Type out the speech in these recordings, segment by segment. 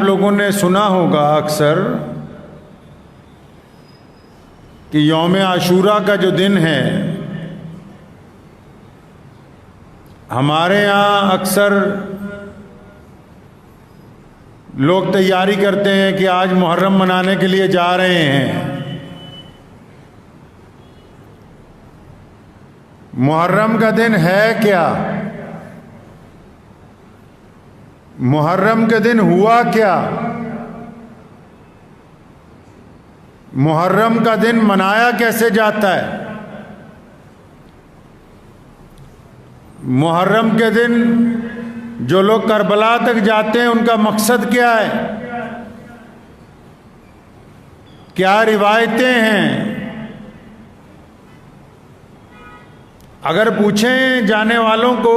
لوگوں نے سنا ہوگا اکثر کہ یوم عاشوراء کا جو دن ہے ہمارے یہاں اکثر لوگ تیاری کرتے ہیں کہ آج محرم منانے کے لیے جا رہے ہیں۔ محرم کا دن ہے کیا؟ محرم کے دن ہوا کیا؟ محرم کا دن منایا کیسے جاتا ہے؟ محرم کے دن جو لوگ کربلا تک جاتے ہیں ان کا مقصد کیا ہے؟ کیا روایتیں ہیں؟ اگر پوچھیں جانے والوں کو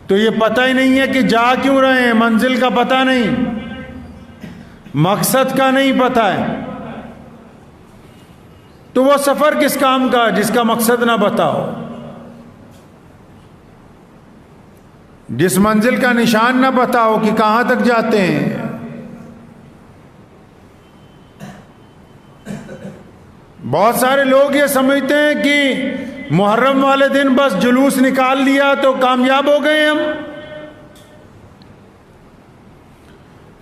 تو یہ پتہ ہی نہیں ہے کہ جا کیوں رہے ہیں، منزل کا پتہ نہیں، مقصد کا نہیں پتہ ہے، تو وہ سفر کس کام کا جس کا مقصد نہ بتاؤ، جس منزل کا نشان نہ بتاؤ کہ کہاں تک جاتے ہیں۔ بہت سارے لوگ یہ سمجھتے ہیں کہ محرم والے دن بس جلوس نکال لیا تو کامیاب ہو گئے ہم۔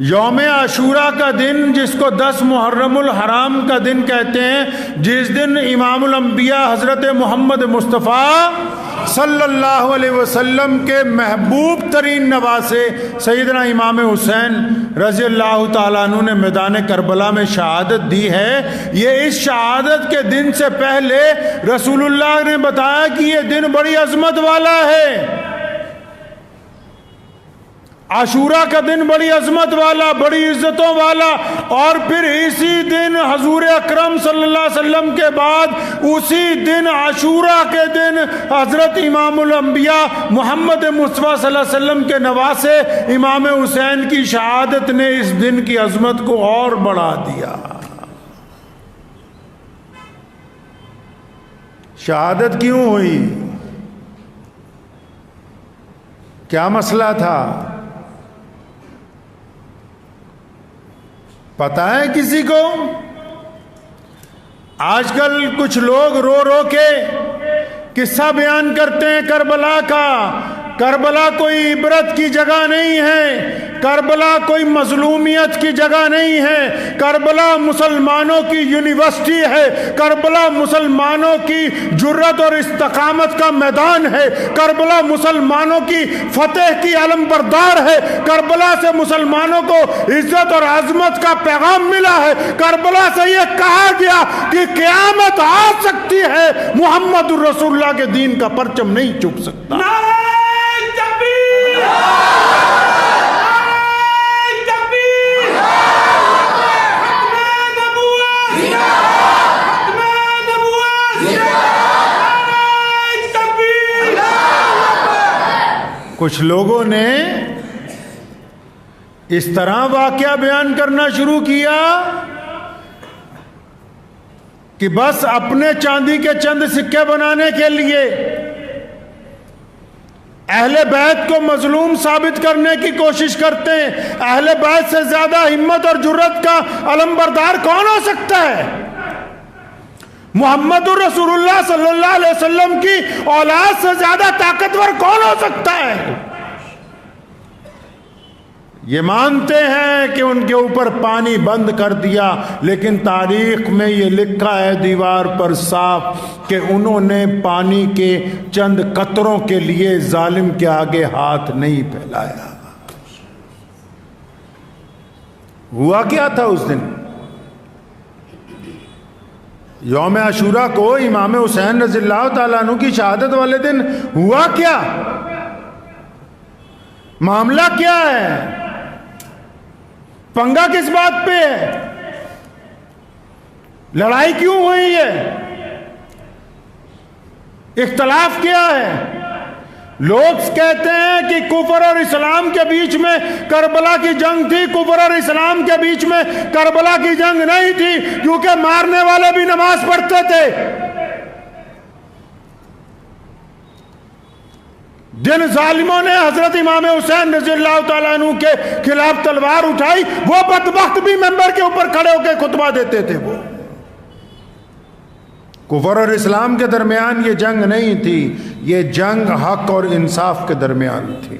یوم عاشوراء کا دن جس کو 10 محرم الحرام کا دن کہتے ہیں، جس دن امام الانبیاء حضرت محمد مصطفیٰ صلی اللہ علیہ وسلم کے محبوب ترین نواسے سیدنا امام حسین رضی اللہ تعالیٰ عنہ نے میدان کربلا میں شہادت دی ہے، یہ اس شہادت کے دن سے پہلے رسول اللہ نے بتایا کہ یہ دن بڑی عظمت والا ہے۔ عاشوراء کا دن بڑی عظمت والا، بڑی عزتوں والا، اور پھر اسی دن حضور اکرم صلی اللہ علیہ وسلم کے بعد اسی دن عاشوراء کے دن حضرت امام الانبیاء محمد مصطفیٰ صلی اللہ علیہ وسلم کے نواسے امام حسین کی شہادت نے اس دن کی عظمت کو اور بڑھا دیا۔ شہادت کیوں ہوئی؟ کیا مسئلہ تھا؟ پتہ ہے کسی کو؟ آج کل کچھ لوگ رو رو کے قصہ بیان کرتے ہیں کربلا کا۔ کربلا کوئی عبرت کی جگہ نہیں ہے، کربلا کوئی مظلومیت کی جگہ نہیں ہے، کربلا مسلمانوں کی یونیورسٹی ہے، کربلا مسلمانوں کی جرت اور استقامت کا میدان ہے، کربلا مسلمانوں کی فتح کی علم بردار ہے، کربلا سے مسلمانوں کو عزت اور عظمت کا پیغام ملا ہے، کربلا سے یہ کہا گیا کہ قیامت آ سکتی ہے، محمد الرسول اللہ کے دین کا پرچم نہیں چک سکتا۔ کچھ لوگوں نے اس طرح واقعہ بیان کرنا شروع کیا کہ بس اپنے چاندی کے چند سکے بنانے کے لیے، اہل بیت کو مظلوم ثابت کرنے کی کوشش کرتے ہیں۔ اہل بیت سے زیادہ ہمت اور جرت کا علم بردار کون ہو سکتا ہے؟ محمد الرسول اللہ صلی اللہ علیہ وسلم کی اولاد سے زیادہ طاقتور کون ہو سکتا ہے؟ یہ مانتے ہیں کہ ان کے اوپر پانی بند کر دیا، لیکن تاریخ میں یہ لکھا ہے دیوار پر صاف کہ انہوں نے پانی کے چند قطروں کے لیے ظالم کے آگے ہاتھ نہیں پھیلایا۔ ہوا کیا تھا اس دن؟ یوم عاشوراء کو امام حسین رضی اللہ تعالیٰ عنہ کی شہادت والے دن ہوا کیا؟ معاملہ کیا ہے؟ پنگا کس بات پہ ہے؟ لڑائی کیوں ہوئی ہے؟ اختلاف کیا ہے؟ لوگ کہتے ہیں کہ کفر اور اسلام کے بیچ میں کربلا کی جنگ تھی، کفر اور اسلام کے بیچ میں کربلا کی جنگ نہیں تھی، کیونکہ مارنے والے بھی نماز پڑھتے تھے۔ جن ظالموں نے حضرت امام حسین رضی اللہ تعالیٰ عنہ کے خلاف تلوار اٹھائی، وہ بدبخت بھی ممبر کے اوپر کھڑے ہو کے خطبہ دیتے تھے۔ وہ کفر اور اسلام کے درمیان یہ جنگ نہیں تھی، یہ جنگ حق اور انصاف کے درمیان تھی۔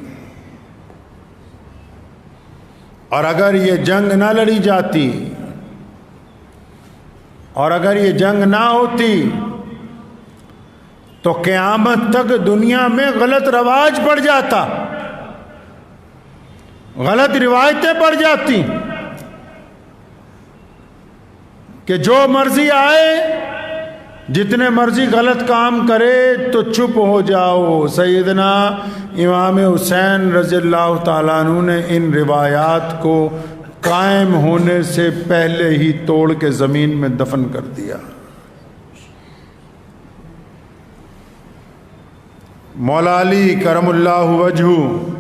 اور اگر یہ جنگ نہ لڑی جاتی اور اگر یہ جنگ نہ ہوتی تو قیامت تک دنیا میں غلط رواج پڑ جاتا، غلط روایتیں پڑ جاتی کہ جو مرضی آئے، جتنے مرضی غلط کام کرے تو چپ ہو جاؤ۔ سیدنا امام حسین رضی اللہ تعالیٰ عنہ نے ان روایات کو قائم ہونے سے پہلے ہی توڑ کے زمین میں دفن کر دیا۔ مولا علی کرم اللہ وجہہ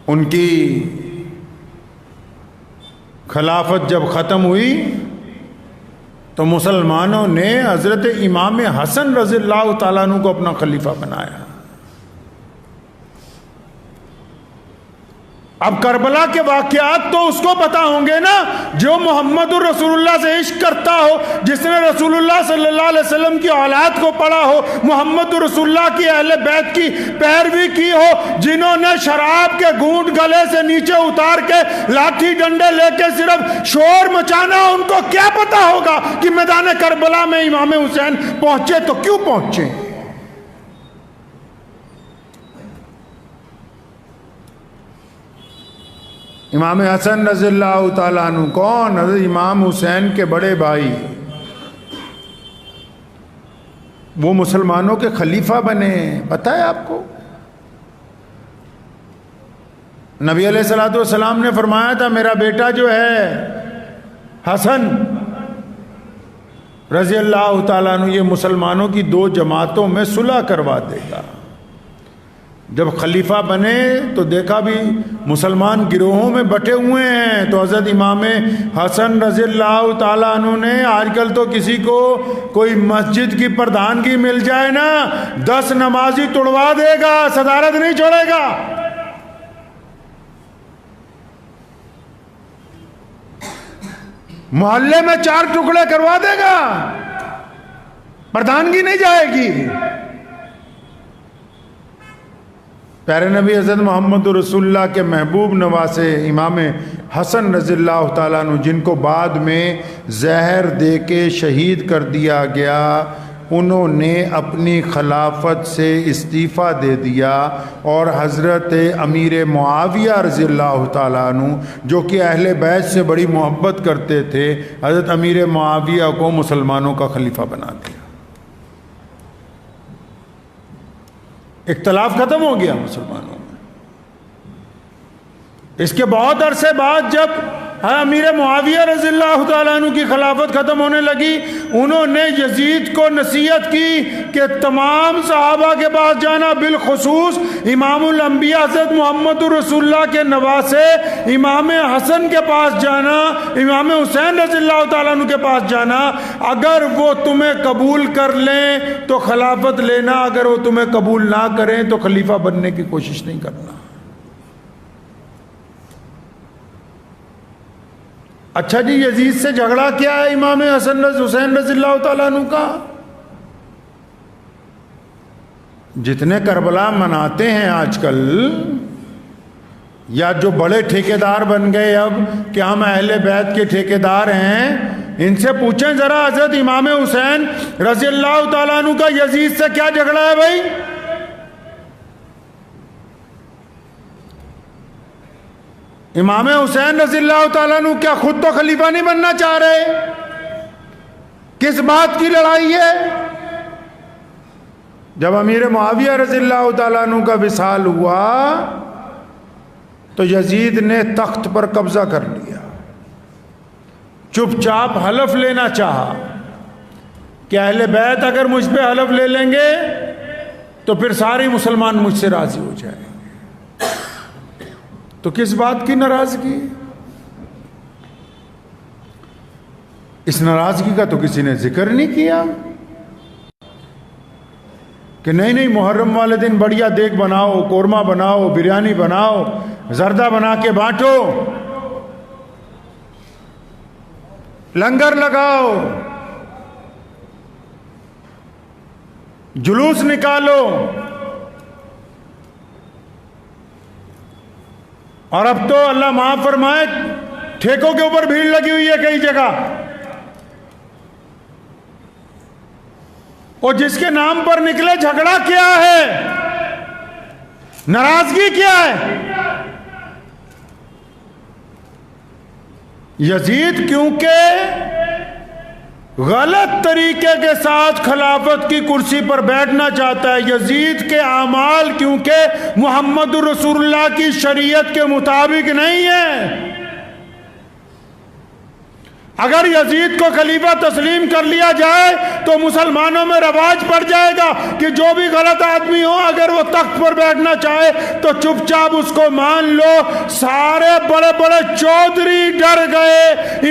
ان کی خلافت جب ختم ہوئی تو مسلمانوں نے حضرت امام حسن رضی اللہ تعالیٰ عنہ کو اپنا خلیفہ بنایا۔ اب کربلا کے واقعات تو اس کو پتا ہوں گے نا جو محمد الرسول اللہ سے عشق کرتا ہو، جس نے رسول اللہ صلی اللہ علیہ وسلم کی اولاد کو پڑھا ہو، محمد الرسول اللہ کی اہل بیت کی پیروی کی ہو، جنہوں نے شراب کے گھونٹ گلے سے نیچے اتار کے لاٹھی ڈنڈے لے کے صرف شور مچانا، ان کو کیا پتا ہوگا کہ میدان کربلا میں امام حسین پہنچے تو کیوں پہنچے؟ امام حسن رضی اللہ تعالیٰ عنہ کون؟ حضرت امام حسین کے بڑے بھائی، وہ مسلمانوں کے خلیفہ بنے۔ پتہ ہے آپ کو نبی علیہ الصلوۃ والسلام نے فرمایا تھا میرا بیٹا جو ہے حسن رضی اللہ تعالیٰ عنہ یہ مسلمانوں کی دو جماعتوں میں صلح کروا دے گا۔ جب خلیفہ بنے تو دیکھا بھی مسلمان گروہوں میں بٹے ہوئے ہیں، تو حضرت امام حسن رضی اللہ تعالیٰ عنہ نے، آج کل تو کسی کو کوئی مسجد کی پردھانگی مل جائے نا 10 نمازی توڑوا دے گا، صدارت نہیں چھوڑے گا۔ محلے میں 4 ٹکڑے کروا دے گا، پردھانگی نہیں جائے گی۔ پیارے نبی حضرت محمد رسول اللہ کے محبوب نواسے امام حسن رضی اللہ تعالیٰ عنہ، جن کو بعد میں زہر دے کے شہید کر دیا گیا، انہوں نے اپنی خلافت سے استعفیٰ دے دیا، اور حضرت امیر معاویہ رضی اللہ تعالیٰ عنہ جو کہ اہل بیت سے بڑی محبت کرتے تھے، حضرت امیر معاویہ کو مسلمانوں کا خلیفہ بنا دیا۔ اختلاف ختم ہو گیا مسلمانوں میں۔ اس کے بہت عرصے بعد جب امیر معاویہ رضی اللہ تعالیٰ عنہ کی خلافت ختم ہونے لگی، انہوں نے یزید کو نصیحت کی کہ تمام صحابہ کے پاس جانا، بالخصوص امام الانبیاء حضرت محمد رسول اللہ کے نواسے امام حسن کے پاس جانا، امام حسین رضی اللہ تعالیٰ عنہ کے پاس جانا، اگر وہ تمہیں قبول کر لیں تو خلافت لینا، اگر وہ تمہیں قبول نہ کریں تو خلیفہ بننے کی کوشش نہیں کرنا۔ اچھا جی، یزید سے جھگڑا کیا ہے امام حسین رضی اللہ تعالیٰ عنہ کا؟ جتنے کربلا مناتے ہیں آج کل، یا جو بڑے ٹھیکیدار بن گئے اب کہ ہم اہل بیت کے ٹھیکیدار ہیں، ان سے پوچھیں ذرا حضرت امام حسین رضی اللہ تعالیٰ عنہ کا یزید سے کیا جھگڑا ہے بھائی؟ امام حسین رضی اللہ تعالیٰ عنہ کیا خود تو خلیفہ نہیں بننا چاہ رہے؟ کس بات کی لڑائی ہے؟ جب امیر معاویہ رضی اللہ تعالیٰ عنہ کا وصال ہوا تو یزید نے تخت پر قبضہ کر لیا، چپ چاپ حلف لینا چاہا کہ اہل بیت اگر مجھ پہ حلف لے لیں گے تو پھر سارے مسلمان مجھ سے راضی ہو جائیں۔ تو کس بات کی ناراضگی؟ اس ناراضگی کا تو کسی نے ذکر نہیں کیا۔ کہ نہیں محرم والے دن بڑھیا دیگ بناؤ، قورمہ بناؤ، بریانی بناؤ، زردہ بنا کے بانٹو، لنگر لگاؤ، جلوس نکالو. اور اب تو اللہ معاف فرمائے ٹھیکوں کے اوپر بھیڑ لگی ہوئی ہے کئی جگہ، اور جس کے نام پر نکلے جھگڑا کیا ہے، ناراضگی کیا ہے. یزید کیونکہ غلط طریقے کے ساتھ خلافت کی کرسی پر بیٹھنا چاہتا ہے، یزید کے اعمال کیونکہ محمد رسول اللہ کی شریعت کے مطابق نہیں ہے. اگر یزید کو خلیفہ تسلیم کر لیا جائے تو مسلمانوں میں رواج پڑ جائے گا کہ جو بھی غلط آدمی ہو اگر وہ تخت پر بیٹھنا چاہے تو چپ چاپ اس کو مان لو. سارے بڑے بڑے چودھری ڈر گئے.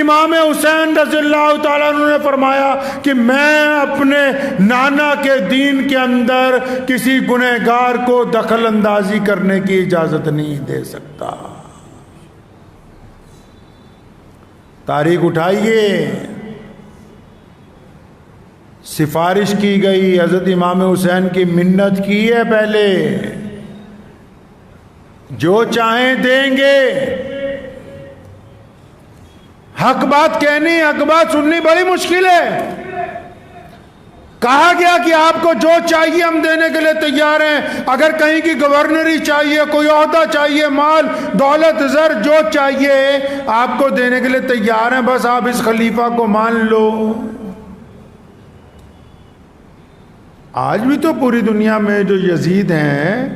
امام حسین رضی اللہ تعالیٰ عنہ نے فرمایا کہ میں اپنے نانا کے دین کے اندر کسی گنہگار کو دخل اندازی کرنے کی اجازت نہیں دے سکتا. تاریخ اٹھائیے، سفارش کی گئی، حضرت امام حسین کی منت کی ہے پہلے، جو چاہیں دیں گے. حق بات کہنی، حق بات سننی بڑی مشکل ہے. کہا گیا کہ آپ کو جو چاہیے ہم دینے کے لیے تیار ہیں. اگر کہیں کی گورنری چاہیے، کوئی عہدہ چاہیے، مال دولت زر جو چاہیے آپ کو دینے کے لیے تیار ہیں، بس آپ اس خلیفہ کو مان لو. آج بھی تو پوری دنیا میں جو یزید ہیں،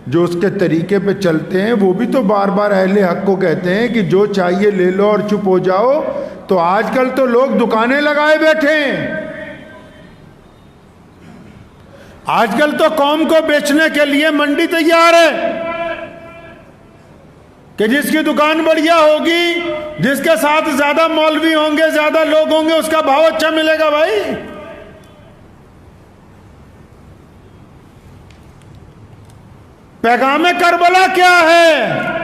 جو اس کے طریقے پہ چلتے ہیں، وہ بھی تو بار بار اہل حق کو کہتے ہیں کہ جو چاہیے لے لو اور چپ ہو جاؤ. تو آج کل تو لوگ دکانیں لگائے بیٹھے ہیں. آج کل تو قوم کو بیچنے کے لیے منڈی تیار ہے کہ جس کی دکان بڑھیا ہوگی، جس کے ساتھ زیادہ مولوی ہوں گے، زیادہ لوگ ہوں گے، اس کا بھاؤ اچھا ملے گا. بھائی پیغام کربلا کیا ہے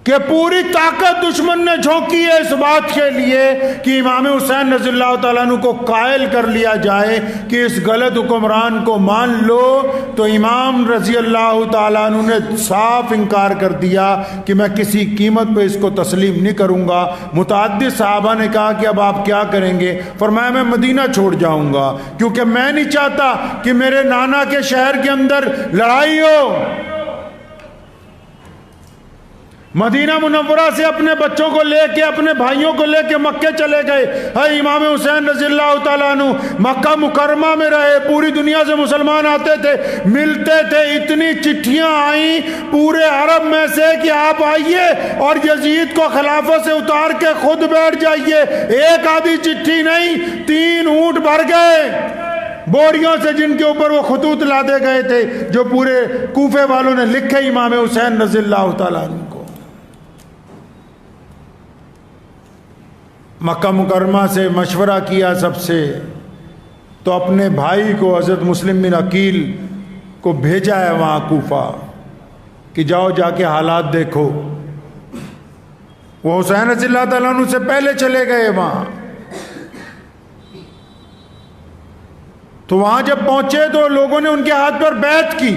کہ پوری طاقت دشمن نے جھونکی ہے اس بات کے لیے کہ امام حسین رضی اللہ تعالیٰ عنہ کو قائل کر لیا جائے کہ اس غلط حکمران کو مان لو. تو امام رضی اللہ تعالیٰ عنہ نے صاف انکار کر دیا کہ میں کسی قیمت پہ اس کو تسلیم نہیں کروں گا. متعدد صحابہ نے کہا کہ اب آپ کیا کریں گے؟ فرمایا میں مدینہ چھوڑ جاؤں گا، کیونکہ میں نہیں چاہتا کہ میرے نانا کے شہر کے اندر لڑائی ہو. مدینہ منورہ سے اپنے بچوں کو لے کے، اپنے بھائیوں کو لے کے مکے چلے گئے. امام حسین رضی اللہ تعالیٰ عنہ مکہ مکرمہ میں رہے. پوری دنیا سے مسلمان آتے تھے، ملتے تھے. اتنی چٹھیاں آئیں پورے عرب میں سے کہ آپ آئیے اور یزید کو خلافت سے اتار کے خود بیٹھ جائیے. ایک آدھی چٹھی نہیں، 3 اونٹ بھر گئے بوریوں سے، جن کے اوپر وہ خطوط لادے گئے تھے جو پورے کوفے والوں نے لکھے امام حسین رضی اللہ تعالیٰ عنہ کو. مکہ مکرمہ سے مشورہ کیا سب سے، تو اپنے بھائی کو حضرت مسلم بن عقیل کو بھیجا ہے وہاں کوفہ کہ جاؤ جا کے حالات دیکھو. وہ حسین رضی اللہ تعالیٰ عنہ سے پہلے چلے گئے وہاں. تو وہاں جب پہنچے تو لوگوں نے ان کے ہاتھ پر بیعت کی.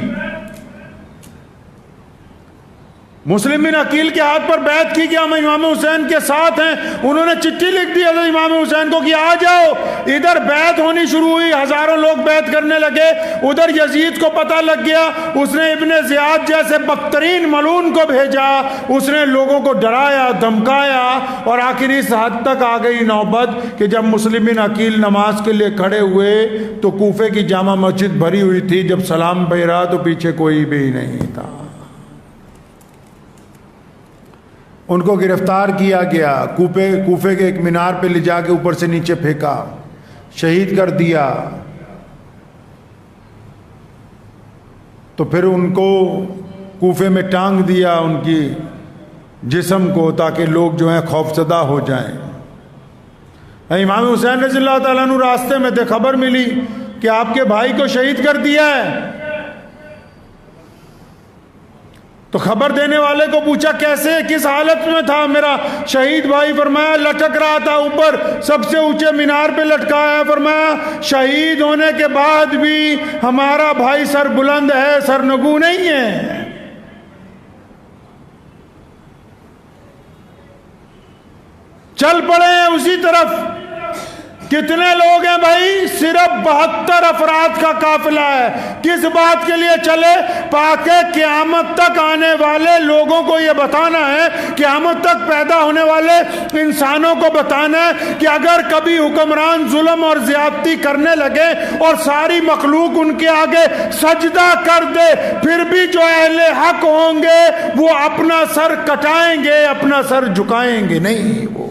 مسلم بن عقیل کے ہاتھ پر بیعت کی کہ ہم امام حسین کے ساتھ ہیں. انہوں نے چٹھی لکھ دی حضرت امام حسین کو کہ آ جاؤ. ادھر بیعت ہونی شروع ہوئی، ہزاروں لوگ بیعت کرنے لگے. ادھر یزید کو پتہ لگ گیا، اس نے ابن زیاد جیسے بدترین ملعون کو بھیجا. اس نے لوگوں کو ڈرایا، دھمکایا، اور آخر اس حد تک آ گئی نوبت کہ جب مسلم بن عقیل نماز کے لیے کھڑے ہوئے تو کوفے کی جامع مسجد بھری ہوئی تھی. جب سلام پھیرا تو پیچھے کوئی بھی نہیں تھا. ان کو گرفتار کیا گیا، کوفے کے ایک مینار پہ لے جا کے اوپر سے نیچے پھینکا، شہید کر دیا. تو پھر ان کو کوفے میں ٹانگ دیا ان کی جسم کو، تاکہ لوگ جو ہیں خوفزدہ ہو جائیں. امام حسین رضی اللہ تعالیٰ عنہ راستے میں تھے، خبر ملی کہ آپ کے بھائی کو شہید کر دیا ہے؟ تو خبر دینے والے کو پوچھا کیسے، کس حالت میں تھا میرا شہید بھائی؟ فرمایا لٹک رہا تھا اوپر سب سے اونچے مینار پہ لٹکایا ہے۔ فرمایا شہید ہونے کے بعد بھی ہمارا بھائی سر بلند ہے، سرنگو نہیں ہے۔ چل پڑے ہیں اسی طرف۔ کتنے لوگ ہیں بھائی؟ صرف 72 افراد کا قافلہ ہے۔ کس بات کے لیے چلے؟ تاکہ قیامت تک آنے والے لوگوں کو یہ بتانا ہے، قیامت تک پیدا ہونے والے انسانوں کو بتانا ہے کہ اگر کبھی حکمران ظلم اور زیادتی کرنے لگے اور ساری مخلوق ان کے آگے سجدہ کر دے، پھر بھی جو اہل حق ہوں گے وہ اپنا سر کٹائیں گے، اپنا سر جھکائیں گے نہیں۔ وہ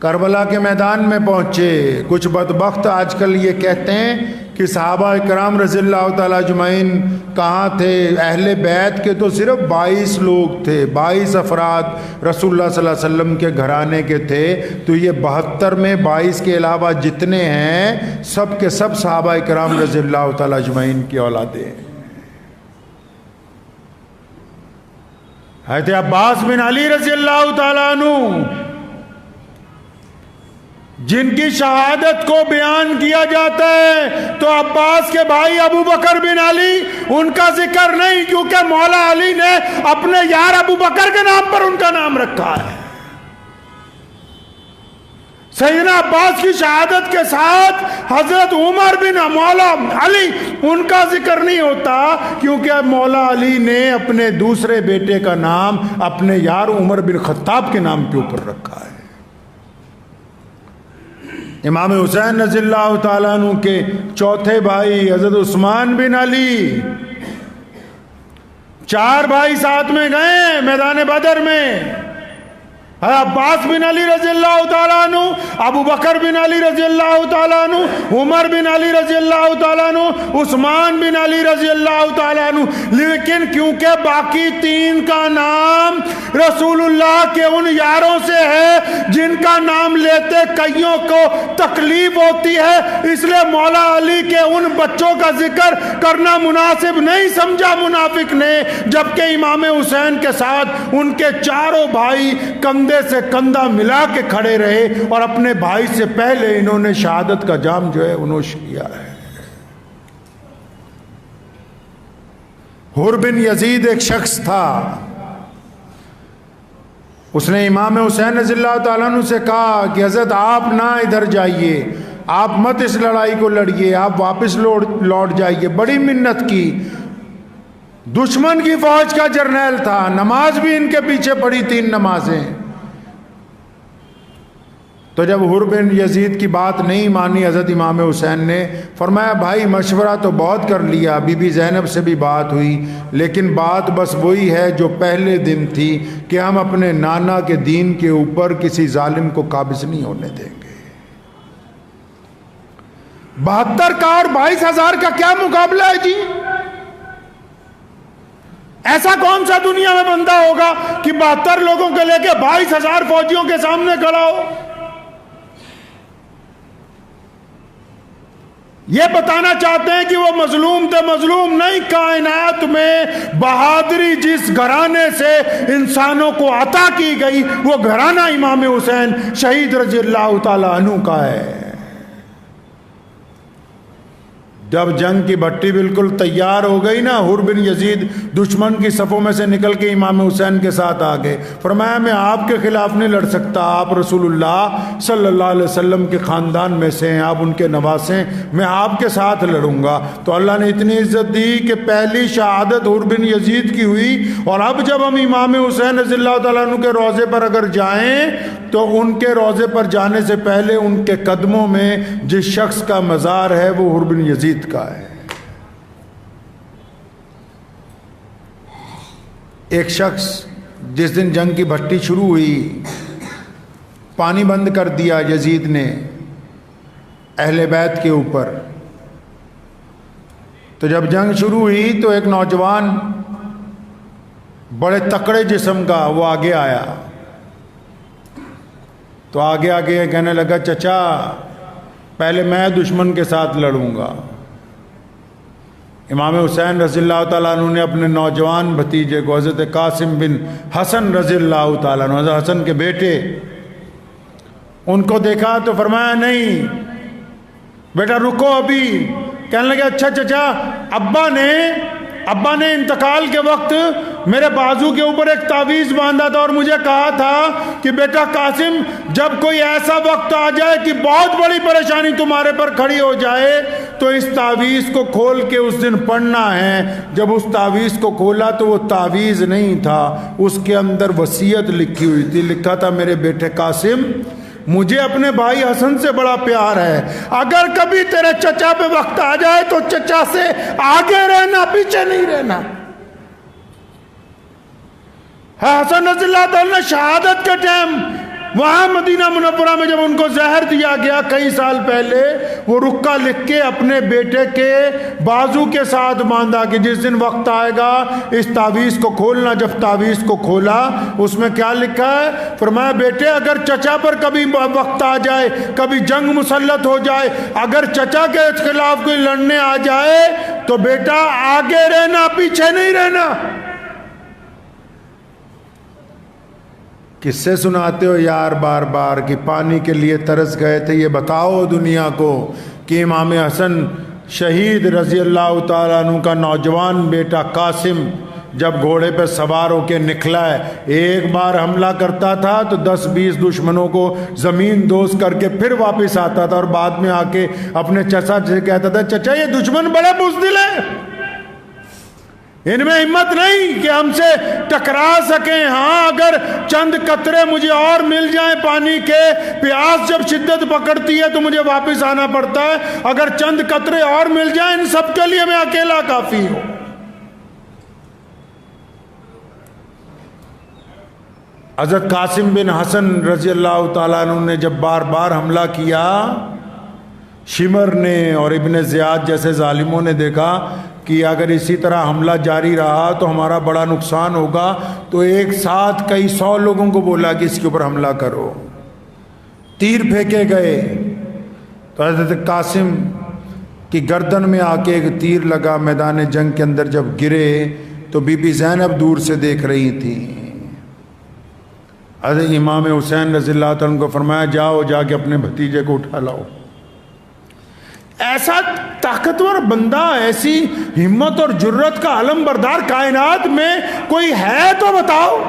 کربلا کے میدان میں پہنچے۔ کچھ بدبخت آج کل یہ کہتے ہیں کہ صحابہ کرام رضی اللہ تعالیٰ اجمعین کہاں تھے؟ اہل بیت کے تو صرف 22 لوگ تھے، 22 افراد رسول اللہ صلی اللہ علیہ وسلم کے گھرانے کے تھے۔ تو یہ 72 میں 22 کے علاوہ جتنے ہیں سب کے سب صحابہ کرام رضی اللہ تعالیٰ اجمعین کی اولادیں ہیں۔ حضرت عباس بن علی رضی اللہ تعالیٰ عنہ، جن کی شہادت کو بیان کیا جاتا ہے تو عباس کے بھائی ابو بکر بن علی ان کا ذکر نہیں، کیونکہ مولا علی نے اپنے یار ابو بکر کے نام پر ان کا نام رکھا ہے۔ سیدنا عباس کی شہادت کے ساتھ حضرت عمر بن مولا علی ان کا ذکر نہیں ہوتا، کیونکہ مولا علی نے اپنے دوسرے بیٹے کا نام اپنے یار عمر بن خطاب کے نام کے اوپر رکھا ہے۔ امام حسین رضی اللہ تعالیٰ عنہ کے چوتھے بھائی حضرت عثمان بن علی، 4 بھائی ساتھ میں گئے میدان بدر میں۔ عباس بن علی رضی اللہ تعالیٰ عنہ، ابو بکر بن علی رضی اللہ تعالیٰ عنہ، عمر بن علی رضی اللہ تعالیٰ عنہ، عثمان بن علی رضی اللہ تعالیٰ عنہ۔ لیکن کیونکہ باقی 3 کا نام رسول اللہ کے ان یاروں سے ہے جن کا نام لیتے کئیوں کو تکلیف ہوتی ہے، اس لیے مولا علی کے ان بچوں کا ذکر کرنا مناسب نہیں سمجھا منافق نے، جبکہ امام حسین کے ساتھ ان کے چاروں بھائی کندھے سے کندھا ملا کے کھڑے رہے اور اپنے بھائی سے پہلے انہوں نے شہادت کا جام جو ہے نوش کیا ہے۔ حر بن یزید ایک شخص تھا، اس نے امام حسین رضی اللہ تعالیٰ عنہ سے کہا کہ حضرت آپ نہ ادھر جائیے، آپ مت اس لڑائی کو لڑیے، آپ واپس لوٹ جائیے۔ بڑی منت کی، دشمن کی فوج کا جرنیل تھا، نماز بھی ان کے پیچھے پڑی 3 نمازیں۔ تو جب حر بن یزید کی بات نہیں مانی حضرت امام حسین نے فرمایا بھائی مشورہ تو بہت کر لیا، بی بی زینب سے بھی بات ہوئی، لیکن بات بس وہی ہے جو پہلے دن تھی کہ ہم اپنے نانا کے دین کے اوپر کسی ظالم کو قابض نہیں ہونے دیں گے۔ 72 کا اور 22,000 کا کیا مقابلہ ہے جی؟ ایسا کون سا دنیا میں بندہ ہوگا کہ 72 لوگوں کے لے کے 22,000 فوجیوں کے سامنے کھڑا ہو؟ یہ بتانا چاہتے ہیں کہ وہ مظلوم تھے، مظلوم نہیں۔ کائنات میں بہادری جس گھرانے سے انسانوں کو عطا کی گئی وہ گھرانہ امام حسین شہید رضی اللہ تعالیٰ عنہ کا ہے۔ جب جنگ کی بھٹی بالکل تیار ہو گئی نا، حر بن یزید دشمن کی صفوں میں سے نکل کے امام حسین کے ساتھ آ گئے۔ فرمایا میں آپ کے خلاف نہیں لڑ سکتا، آپ رسول اللہ صلی اللہ علیہ وسلم کے خاندان میں سے ہیں، آپ ان کے نواسے ہیں، میں آپ کے ساتھ لڑوں گا۔ تو اللہ نے اتنی عزت دی کہ پہلی شہادت حر بن یزید کی ہوئی، اور اب جب ہم امام حسین رضی اللہ تعالیٰ عنہ کے روضے پر اگر جائیں تو ان کے روضے پر جانے سے پہلے ان کے قدموں میں جس شخص کا مزار ہے وہ حر بن یزید کا ہے۔ ایک شخص جس دن جنگ کی بھٹی شروع ہوئی، پانی بند کر دیا یزید نے اہل بیت کے اوپر۔ تو جب جنگ شروع ہوئی تو ایک نوجوان بڑے تکڑے جسم کا وہ آگے آیا، تو آگے آگے یہ کہنے لگا چچا پہلے میں دشمن کے ساتھ لڑوں گا. امام حسین رضی اللہ تعالیٰ عنہ نے اپنے نوجوان بھتیجے کو حضرت قاسم بن حسن رضی اللہ تعالیٰ عنہ، حضرت حسن کے بیٹے، ان کو دیکھا تو فرمایا نہیں بیٹا رکو ابھی. کہنے لگے اچھا چچا ابا نے انتقال کے وقت میرے بازو کے اوپر ایک تعویذ باندھا تھا اور مجھے کہا تھا کہ بیٹا قاسم جب کوئی ایسا وقت آ جائے کہ بہت بڑی پریشانی تمہارے پر کھڑی ہو جائے تو اس تعویذ کو کھول کے اس دن پڑھنا ہے. جب اس تعویذ کو کھولا تو وہ تعویذ نہیں تھا، اس کے اندر وصیت لکھی ہوئی تھی. لکھا تھا میرے بیٹے قاسم مجھے اپنے بھائی حسن سے بڑا پیار ہے، اگر کبھی تیرے چچا پہ وقت آ جائے تو چچا سے آگے رہنا، پیچھے نہیں رہنا. حسن رضی اللہ تعالیٰ نے شہادت کے ٹائم وہاں مدینہ منورہ میں جب ان کو زہر دیا گیا کئی سال پہلے، وہ رکا لکھ کے اپنے بیٹے کے بازو کے ساتھ باندھا کہ جس دن وقت آئے گا اس تعویذ کو کھولنا. جب تعویذ کو کھولا اس میں کیا لکھا ہے؟ فرمایا بیٹے اگر چچا پر کبھی وقت آ جائے، کبھی جنگ مسلط ہو جائے، اگر چچا کے خلاف کوئی لڑنے آ جائے تو بیٹا آگے رہنا، پیچھے نہیں رہنا. کس سے سناتے ہو یار بار بار کہ پانی کے لیے ترس گئے تھے؟ یہ بتاؤ دنیا کو کہ امام حسن شہید رضی اللہ تعالیٰ عنہ کا نوجوان بیٹا قاسم جب گھوڑے پہ سوار ہو کے نکلا ہے، ایک بار حملہ کرتا تھا تو 10-20 دشمنوں کو زمین دوز کر کے پھر واپس آتا تھا اور بعد میں آ کے اپنے چچا سے کہتا تھا چچا یہ دشمن بڑے بزدل ہیں، ان میں ہمت نہیں کہ ہم سے ٹکرا سکیں. ہاں اگر چند قطرے مجھے اور مل جائیں پانی کے، پیاس جب شدت پکڑتی ہے تو مجھے واپس آنا پڑتا ہے، اگر چند قطرے اور مل جائیں ان سب کے لیے میں اکیلا کافی ہوں. حضرت قاسم بن حسن رضی اللہ تعالیٰ عنہ نے جب بار بار حملہ کیا، شمر نے اور ابن زیاد جیسے ظالموں نے دیکھا کہ اگر اسی طرح حملہ جاری رہا تو ہمارا بڑا نقصان ہوگا، تو ایک ساتھ کئی 100 لوگوں کو بولا کہ اس کے اوپر حملہ کرو. تیر پھینکے گئے تو حضرت قاسم کی گردن میں آ کے ایک تیر لگا. میدان جنگ کے اندر جب گرے تو بی بی زینب دور سے دیکھ رہی تھی. حضرت امام حسین رضی اللہ تعالیٰ عنہ کو فرمایا جاؤ جا کے اپنے بھتیجے کو اٹھا لاؤ. ایسا طاقتور بندہ، ایسی ہمت اور جرت کا علم بردار کائنات میں کوئی ہے تو بتاؤ.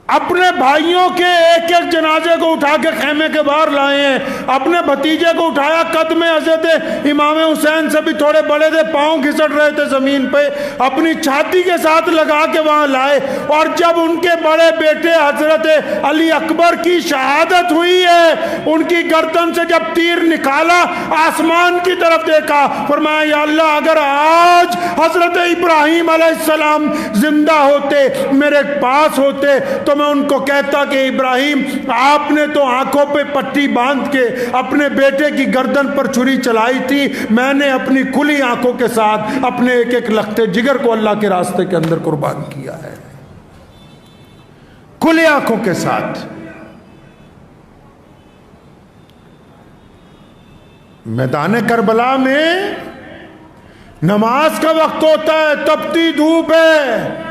اپنے بھائیوں کے ایک ایک جنازے کو اٹھا کے خیمے کے باہر لائے ہیں. اپنے بھتیجے کو اٹھایا، قد میں حضرت امام حسین سے بھی تھوڑے بڑے تھے، پاؤں گھسٹ رہے تھے زمین پہ، اپنی چھاتی کے ساتھ لگا کے وہاں لائے. اور جب ان کے بڑے بیٹے حضرت علی اکبر کی شہادت ہوئی ہے، ان کی گردن سے جب تیر نکالا آسمان کی طرف دیکھا، فرمایا یا اللہ اگر آج حضرت ابراہیم علیہ السلام زندہ ہوتے، میرے پاس ہوتے، تو میں ان کو کہتا کہ ابراہیم آپ نے تو آنکھوں پہ پٹی باندھ کے اپنے بیٹے کی گردن پر چھری چلائی تھی، میں نے اپنی کھلی آنکھوں کے ساتھ اپنے ایک ایک لختے جگر کو اللہ کے راستے کے اندر قربان کیا ہے، کھلی آنکھوں کے ساتھ. میدان کربلا میں نماز کا وقت ہوتا ہے، تپتی دھوپ ہے،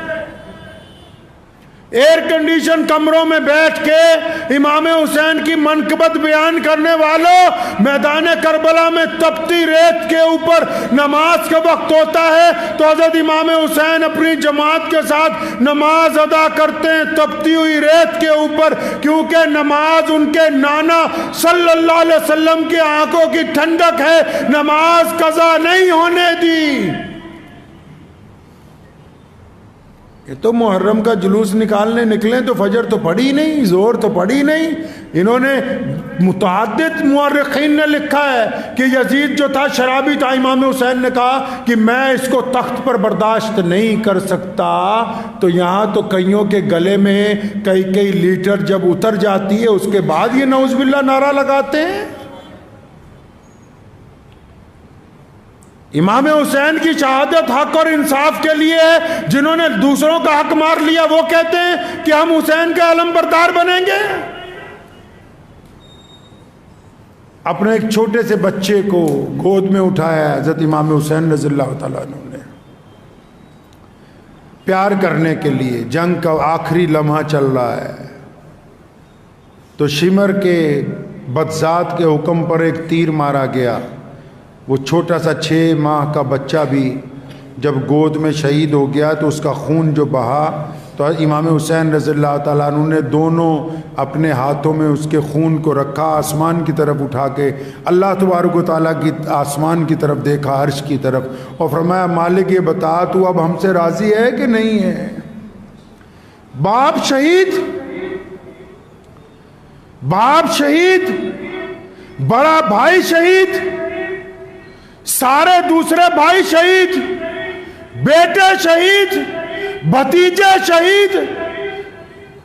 ایئر کنڈیشن کمروں میں بیٹھ کے امام حسین کی منقبت بیان کرنے والوں، میدان کربلا میں تپتی ریت کے اوپر نماز کا وقت ہوتا ہے تو حضرت امام حسین اپنی جماعت کے ساتھ نماز ادا کرتے ہیں تپتی ہوئی ریت کے اوپر، کیونکہ نماز ان کے نانا صلی اللہ علیہ وسلم کی آنکھوں کی ٹھنڈک ہے، نماز قضا نہیں ہونے دی. یہ تو محرم کا جلوس نکالنے نکلیں تو فجر تو پڑھی نہیں، زور تو پڑھی نہیں. انہوں نے متعدد مورخین نے لکھا ہے کہ یزید جو تھا شرابی تھا، امام حسین نے کہا کہ میں اس کو تخت پر برداشت نہیں کر سکتا، تو یہاں تو کئیوں کے گلے میں کئی لیٹر جب اتر جاتی ہے اس کے بعد یہ نعوذ باللہ نعرہ لگاتے ہیں. امام حسین کی شہادت حق اور انصاف کے لیے ہے. جنہوں نے دوسروں کا حق مار لیا وہ کہتے ہیں کہ ہم حسین کے علم بردار بنیں گے. اپنے ایک چھوٹے سے بچے کو گود میں اٹھایا حضرت امام حسین رضی اللہ تعالیٰ عنہ نے پیار کرنے کے لیے. جنگ کا آخری لمحہ چل رہا ہے تو شمر کے بدذات کے حکم پر ایک تیر مارا گیا. وہ چھوٹا سا 6 ماہ کا بچہ بھی جب گود میں شہید ہو گیا تو اس کا خون جو بہا تو امام حسین رضی اللہ تعالیٰ عنہ نے دونوں اپنے ہاتھوں میں اس کے خون کو رکھا, آسمان کی طرف اٹھا کے اللہ تبارک و تعالیٰ کی آسمان کی طرف دیکھا, عرش کی طرف, اور فرمایا مالک یہ بتا تو اب ہم سے راضی ہے کہ نہیں ہے. باپ شہید, باپ شہید, بڑا بھائی شہید, سارے دوسرے بھائی شہید, بیٹے شہید, بھتیجے شہید.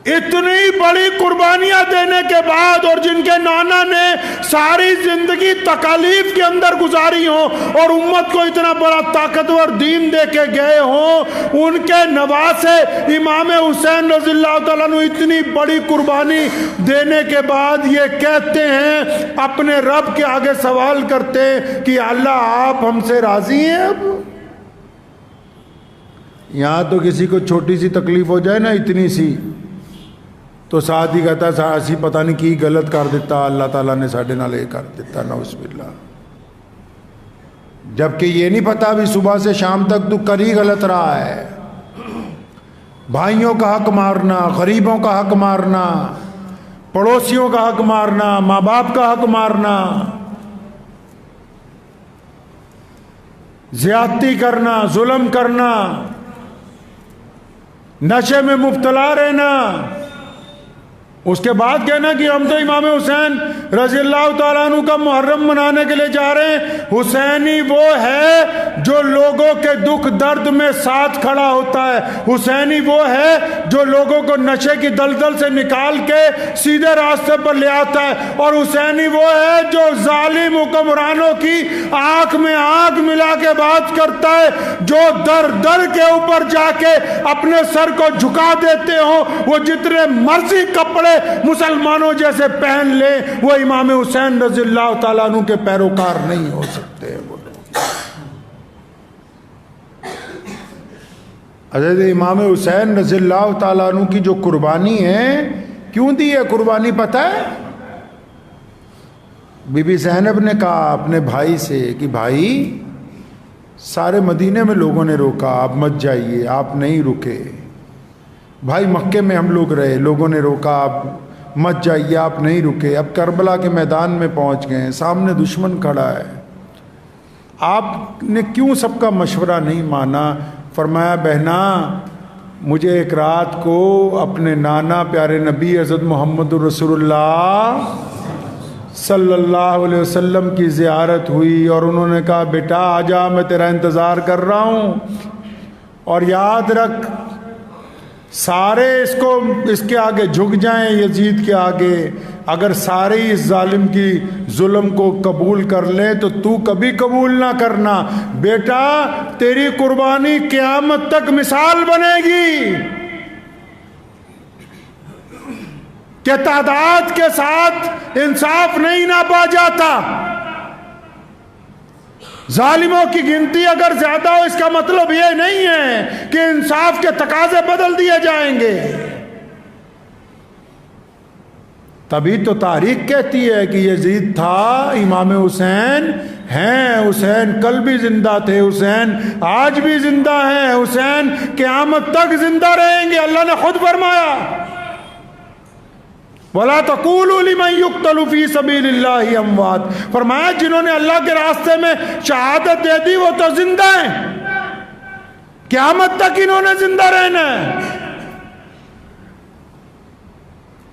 اتنی بڑی قربانیاں دینے کے بعد اور جن کے نانا نے ساری زندگی تکالیف کے اندر گزاری ہوں اور امت کو اتنا بڑا طاقتور دین دے کے گئے ہوں, ان کے نواسے امام حسین رضی اللہ تعالیٰ عنہ اتنی بڑی قربانی دینے کے بعد یہ کہتے ہیں, اپنے رب کے آگے سوال کرتے ہیں کہ اللہ آپ ہم سے راضی ہیں. اب یہاں تو کسی کو چھوٹی سی تکلیف ہو جائے نا, اتنی سی, تو ساتھ ہی کہتا ہے اسی پتہ نہیں کی غلط کر دیتا, اللہ تعالیٰ نے ساڑھے نال یہ کر دیتا, نعوذ باللہ. جبکہ یہ نہیں پتا بھی صبح سے شام تک تو کر ہی غلط رہا ہے. بھائیوں کا حق مارنا, غریبوں کا حق مارنا, پڑوسیوں کا حق مارنا, ماں باپ کا حق مارنا, زیادتی کرنا, ظلم کرنا, نشے میں مبتلا رہنا, اس کے بعد کہنا کہ ہم تو امام حسین رضی اللہ تعالیٰ عنہ کا محرم منانے کے لیے جا رہے ہیں. حسینی وہ ہے جو لوگوں کے دکھ درد میں ساتھ کھڑا ہوتا ہے. حسینی وہ ہے جو لوگوں کو نشے کی دلدل سے نکال کے سیدھے راستے پر لے آتا ہے. اور حسینی وہ ہے جو ظالم حکمرانوں کی آنکھ میں آنکھ ملا کے بات کرتا ہے, جو در در کے اوپر جا کے اپنے سر کو جھکا دیتے ہوں, وہ جتنے مرضی کپڑے مسلمانوں جیسے پہن لیں, وہ امام حسین رضی اللہ تعالیٰ عنہ کے پیروکار نہیں ہو سکتے. وہ لوگ حضرت امام حسین رضی اللہ تعالیٰ عنہ کی جو قربانی ہے, کیوں دی ہے قربانی پتہ ہے؟ بی بی زینب نے کہا اپنے بھائی سے کہ بھائی سارے مدینے میں لوگوں نے روکا, آپ مت جائیے, آپ نہیں رکے. بھائی مکے میں ہم لوگ رہے, لوگوں نے روکا, آپ مت جائیے, آپ نہیں رکے. اب کربلا کے میدان میں پہنچ گئے, سامنے دشمن کھڑا ہے, آپ نے کیوں سب کا مشورہ نہیں مانا؟ فرمایا بہنا مجھے ایک رات کو اپنے نانا پیارے نبی حضرت محمد رسول اللہ صلی اللہ علیہ وسلم کی زیارت ہوئی, اور انہوں نے کہا بیٹا آ جا, میں تیرا انتظار کر رہا ہوں, اور یاد رکھ سارے اس کے آگے جھک جائیں, یزید کے آگے, اگر سارے اس ظالم کی ظلم کو قبول کر لیں تو تو کبھی قبول نہ کرنا. بیٹا تیری قربانی قیامت تک مثال بنے گی کہ تعداد کے ساتھ انصاف نہیں ناپا جاتا. ظالموں کی گنتی اگر زیادہ ہو اس کا مطلب یہ نہیں ہے کہ انصاف کے تقاضے بدل دیے جائیں گے. تبھی تو تاریخ کہتی ہے کہ یزید تھا, امام حسین ہیں, حسین کل بھی زندہ تھے, حسین آج بھی زندہ ہیں, حسین قیامت تک زندہ رہیں گے. اللہ نے خود فرمایا وَلَا تَقُولُوا لِمَنْ يُقْتَلُ فِي سَبِيلِ اللَّهِ أَمْوَاتٌ, فرمایا جنہوں نے اللہ کے راستے میں شہادت دے دی وہ تو زندہ ہیں, قیامت تک انہوں نے زندہ رہنا ہے.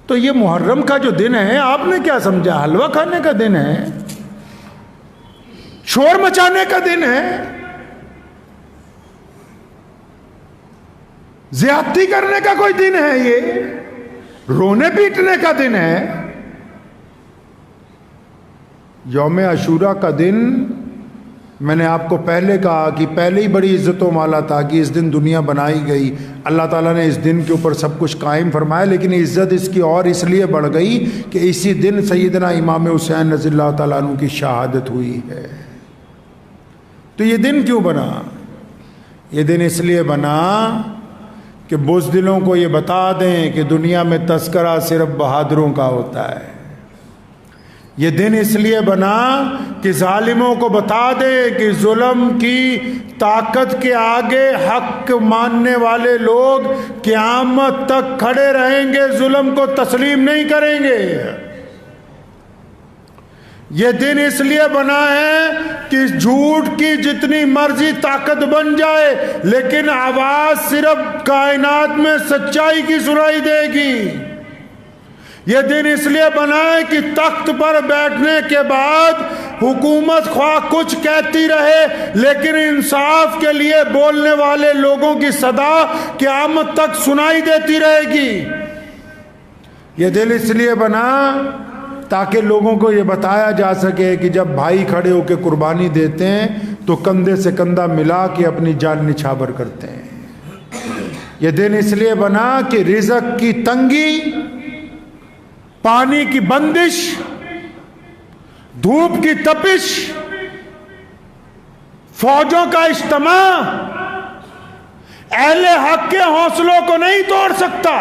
تو یہ محرم کا جو دن ہے آپ نے کیا سمجھا؟ حلوہ کھانے کا دن ہے, شور مچانے کا دن ہے, زیادتی کرنے کا کوئی دن ہے, یہ رونے پیٹنے کا دن ہے. یوم عاشورہ کا دن میں نے آپ کو پہلے کہا کہ پہلے ہی بڑی عزتوں والا تھا کہ اس دن دنیا بنائی گئی، اللہ تعالیٰ نے اس دن کے اوپر سب کچھ قائم فرمایا، لیکن عزت اس کی اور اس لیے بڑھ گئی کہ اسی دن سیدنا امام حسین رضی اللہ تعالیٰ عنہ کی شہادت ہوئی ہے۔ تو یہ دن کیوں بنا؟ یہ دن اس لیے بنا کہ بزدلوں کو یہ بتا دیں کہ دنیا میں تذکرہ صرف بہادروں کا ہوتا ہے۔ یہ دن اس لیے بنا کہ ظالموں کو بتا دے کہ ظلم کی طاقت کے آگے حق ماننے والے لوگ قیامت تک کھڑے رہیں گے، ظلم کو تسلیم نہیں کریں گے۔ یہ دن اس لیے بنا ہے کہ جھوٹ کی جتنی مرضی طاقت بن جائے لیکن آواز صرف کائنات میں سچائی کی سنائی دے گی۔ یہ دن اس لیے بنا ہے کہ تخت پر بیٹھنے کے بعد حکومت خواہ کچھ کہتی رہے لیکن انصاف کے لیے بولنے والے لوگوں کی صدا قیامت تک سنائی دیتی رہے گی۔ یہ دن اس لیے بنا تاکہ لوگوں کو یہ بتایا جا سکے کہ جب بھائی کھڑے ہو کے قربانی دیتے ہیں تو کندھے سے کندھا ملا کے اپنی جان نچھاور کرتے ہیں۔ یہ دن اس لیے بنا کہ رزق کی تنگی، پانی کی بندش، دھوپ کی تپش، فوجوں کا اجتماع اہل حق کے حوصلوں کو نہیں توڑ سکتا۔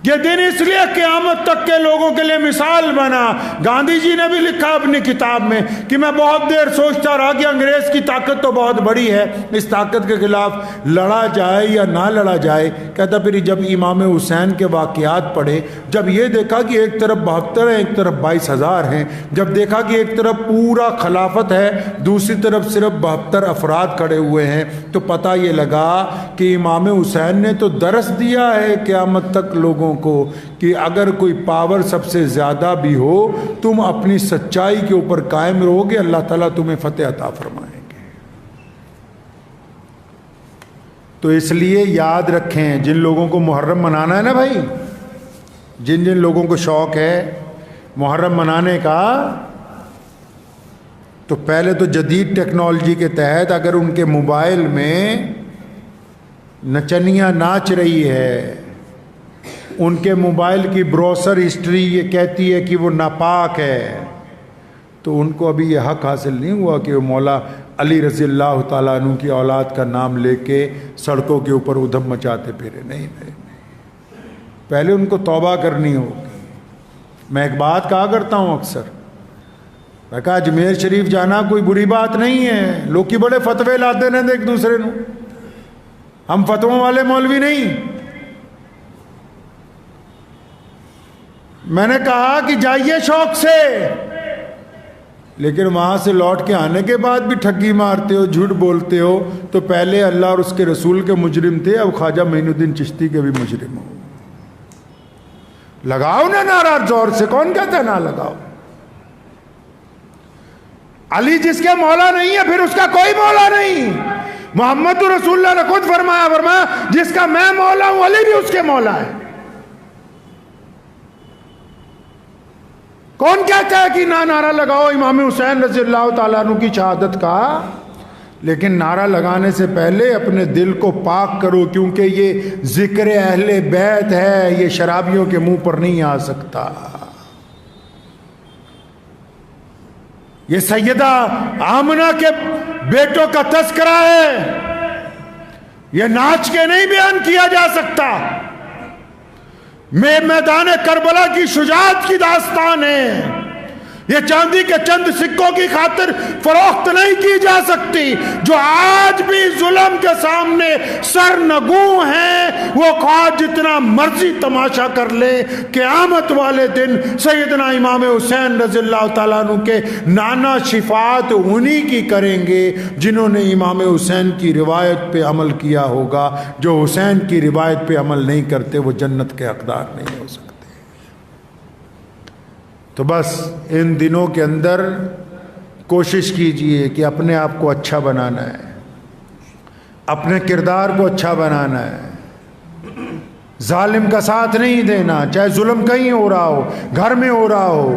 یہ دن اس لیے قیامت تک کے لوگوں کے لیے مثال بنا۔ گاندھی جی نے بھی لکھا اپنی کتاب میں کہ میں بہت دیر سوچتا رہا کہ انگریز کی طاقت تو بہت بڑی ہے، اس طاقت کے خلاف لڑا جائے یا نہ لڑا جائے۔ کہتا پھر جب امام حسین کے واقعات پڑھے، جب یہ دیکھا کہ ایک طرف 72 ہیں، ایک طرف 22,000 ہیں، جب دیکھا کہ ایک طرف پورا خلافت ہے، دوسری طرف صرف 72 افراد کھڑے ہوئے ہیں، تو پتہ یہ لگا کہ امام حسین نے تو درس دیا ہے قیامت تک لوگوں کو کہ اگر کوئی پاور سب سے زیادہ بھی ہو، تم اپنی سچائی کے اوپر قائم رہو گے، اللہ تعالیٰ تمہیں فتح عطا فرمائیں گے۔ تو اس لیے یاد رکھیں، جن لوگوں کو محرم منانا ہے نا بھائی، جن لوگوں کو شوق ہے محرم منانے کا، تو پہلے تو جدید ٹیکنالوجی کے تحت اگر ان کے موبائل میں نچنیاں ناچ رہی ہے، ان کے موبائل کی بروسر ہسٹری یہ کہتی ہے کہ وہ ناپاک ہے، تو ان کو ابھی یہ حق حاصل نہیں ہوا کہ وہ مولا علی رضی اللہ تعالیٰ عنہ کی اولاد کا نام لے کے سڑکوں کے اوپر ادھم مچاتے پھرے۔ نہیں، پہلے ان کو توبہ کرنی ہوگی۔ میں ایک بات کہا کرتا ہوں اکثر، میں کہا اجمیر شریف جانا کوئی بری بات نہیں ہے، لوگ کی بڑے فتوے لاتے رہتے ایک دوسرے نو، ہم فتووں والے مولوی نہیں۔ میں نے کہا کہ جائیے شوق سے، لیکن وہاں سے لوٹ کے آنے کے بعد بھی ٹھگی مارتے ہو، جھوٹ بولتے ہو، تو پہلے اللہ اور اس کے رسول کے مجرم تھے، اب خواجہ معین الدین چشتی کے بھی مجرم ہو۔ لگاؤ نا نعرہ زور سے، کون کہتا ہے نہ لگاؤ؟ علی جس کے مولا نہیں ہے پھر اس کا کوئی مولا نہیں۔ محمد رسول اللہ نے خود فرمایا جس کا میں مولا ہوں علی بھی اس کے مولا ہے۔ کون کہتا ہے کہ نہ نعرہ لگاؤ امام حسین رضی اللہ تعالیٰ عنہ کی شہادت کا؟ لیکن نعرہ لگانے سے پہلے اپنے دل کو پاک کرو، کیونکہ یہ ذکر اہل بیت ہے، یہ شرابیوں کے منہ پر نہیں آ سکتا۔ یہ سیدہ آمنہ کے بیٹوں کا تذکرہ ہے، یہ ناچ کے نہیں بیان کیا جا سکتا۔ میدان کربلا کی شجاعت کی داستان ہے، یہ چاندی کے چند سکوں کی خاطر فروخت نہیں کی جا سکتی۔ جو آج بھی ظلم کے سامنے سرنگوں ہیں، وہ خواہ جتنا مرضی تماشا کر لے، قیامت والے دن سیدنا امام حسین رضی اللہ تعالیٰ عنہ کے نانا شفاعت انہی کی کریں گے جنہوں نے امام حسین کی روایت پہ عمل کیا ہوگا۔ جو حسین کی روایت پہ عمل نہیں کرتے وہ جنت کے حقدار نہیں ہو سکتے۔ تو بس ان دنوں کے اندر کوشش کیجئے کہ اپنے آپ کو اچھا بنانا ہے، اپنے کردار کو اچھا بنانا ہے، ظالم کا ساتھ نہیں دینا، چاہے ظلم کہیں ہو رہا ہو، گھر میں ہو رہا ہو،